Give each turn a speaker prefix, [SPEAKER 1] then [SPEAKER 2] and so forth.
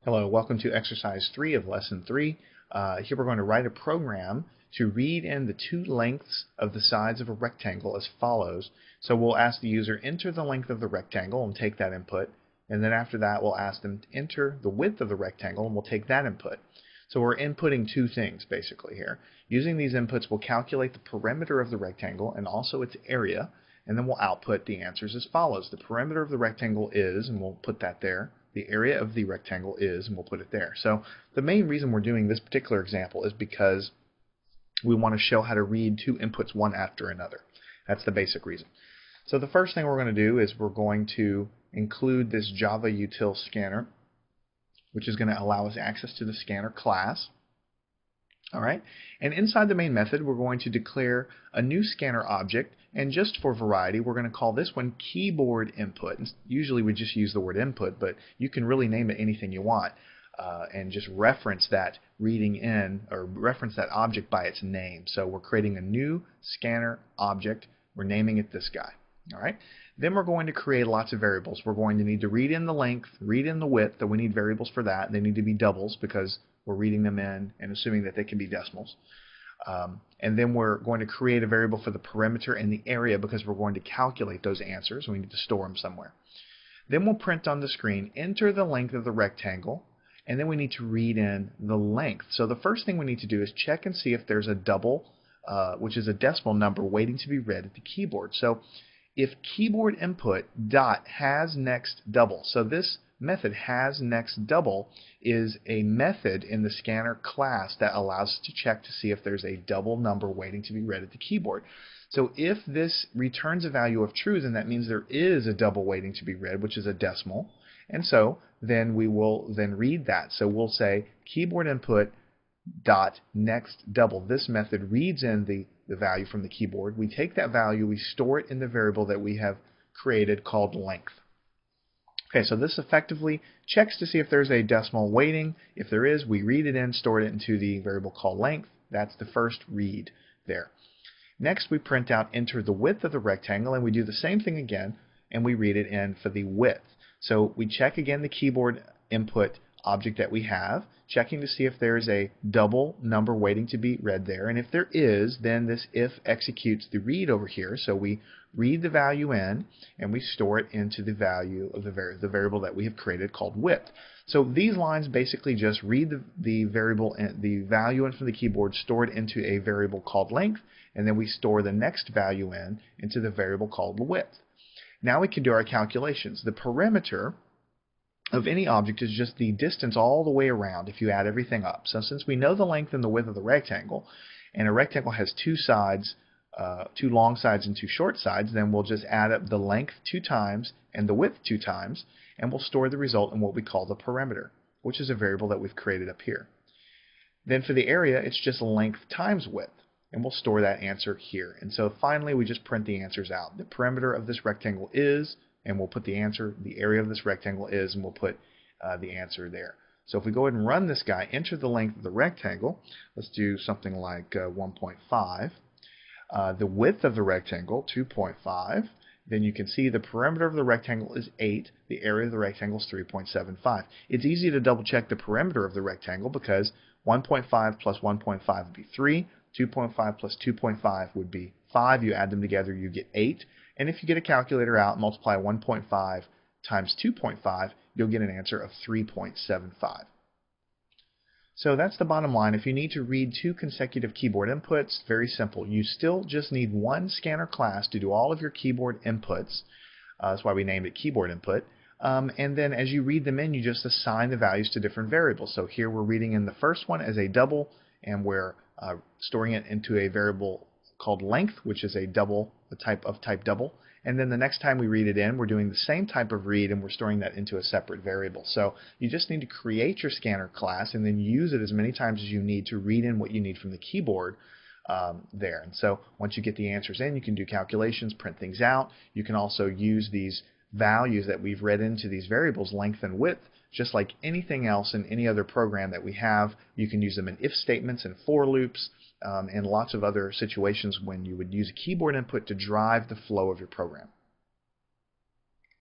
[SPEAKER 1] Hello, welcome to exercise 3 of lesson 3. Here we're going to write a program to read in the two lengths of the sides of a rectangle as follows. So we'll ask the user enter the length of the rectangle and take that input, and then after that we'll ask them to enter the width of the rectangle and we'll take that input. So we're inputting two things basically here. Using these inputs we'll calculate the perimeter of the rectangle and also its area, and then we'll output the answers as follows. The perimeter of the rectangle is, and we'll put that there. The area of the rectangle is, and we'll put it there. So the main reason we're doing this particular example is because we want to show how to read two inputs one after another. That's the basic reason. So the first thing we're going to do is we're going to include this Java util scanner, which is going to allow us access to the scanner class. Alright, and inside the main method we're going to declare a new scanner object, and just for variety we're going to call this one keyboard input. And usually we just use the word input, but you can really name it anything you want and just reference that reading in, or reference that object by its name. So we're creating a new scanner object, we're naming it this guy. Alright, then we're going to create lots of variables. We're going to need to read in the length, read in the width, so we need variables for that. They need to be doubles because we're reading them in and assuming that they can be decimals. And then we're going to create a variable for the perimeter and the area because we're going to calculate those answers. We need to store them somewhere. Then we'll print on the screen, enter the length of the rectangle, and then we need to read in the length. So the first thing we need to do is check and see if there's a double, which is a decimal number waiting to be read at the keyboard. So if keyboard input dot has next double, so this method has next double is a method in the scanner class that allows us to check to see if there's a double number waiting to be read at the keyboard. So if this returns a value of true, then that means there is a double waiting to be read, which is a decimal, and so then we will then read that. So we'll say keyboard input dot next double. This method reads in the value from the keyboard. We take that value, we store it in the variable that we have created called length. Okay, so this effectively checks to see if there's a decimal waiting. If there is, we read it in, store it into the variable called length. That's the first read there. Next, we print out enter the width of the rectangle, and we do the same thing again, and we read it in for the width. So we check again the keyboard input object that we have, checking to see if there is a double number waiting to be read there, and if there is, then this if executes the read over here. So we read the value in and we store it into the value of the variable that we have created called width. So these lines basically just read the variable and the value in from the keyboard, store it into a variable called length, and then we store the next value in into the variable called width. Now we can do our calculations. The perimeter of any object is just the distance all the way around if you add everything up. So since we know the length and the width of the rectangle, and a rectangle has two sides, two long sides and two short sides, then we'll just add up the length 2 times and the width 2 times, and we'll store the result in what we call the perimeter, which is a variable that we've created up here. Then for the area, it's just length times width, and we'll store that answer here. And so finally we just print the answers out. The perimeter of this rectangle is, and we'll put the answer, the area of this rectangle is, and we'll put the answer there. So if we go ahead and run this guy, enter the length of the rectangle, let's do something like 1.5. The width of the rectangle, 2.5. Then you can see the perimeter of the rectangle is 8. The area of the rectangle is 3.75. It's easy to double check the perimeter of the rectangle because 1.5 plus 1.5 would be 3. 2.5 plus 2.5 would be 5. You add them together, you get 8. And if you get a calculator out and multiply 1.5 times 2.5, you'll get an answer of 3.75. So that's the bottom line. If you need to read two consecutive keyboard inputs, very simple. You still just need one scanner class to do all of your keyboard inputs. That's why we named it keyboard input. And then as you read them in, you just assign the values to different variables. So here we're reading in the first one as a double, and we're storing it into a variable called length, which is a double, type double. And then the next time we read it in, we're doing the same type of read and we're storing that into a separate variable. So you just need to create your scanner class and then use it as many times as you need to read in what you need from the keyboard there. And so once you get the answers in, you can do calculations, print things out. You can also use these values that we've read into these variables, length and width, just like anything else in any other program that we have. You can use them in if statements and for loops, and lots of other situations when you would use a keyboard input to drive the flow of your program.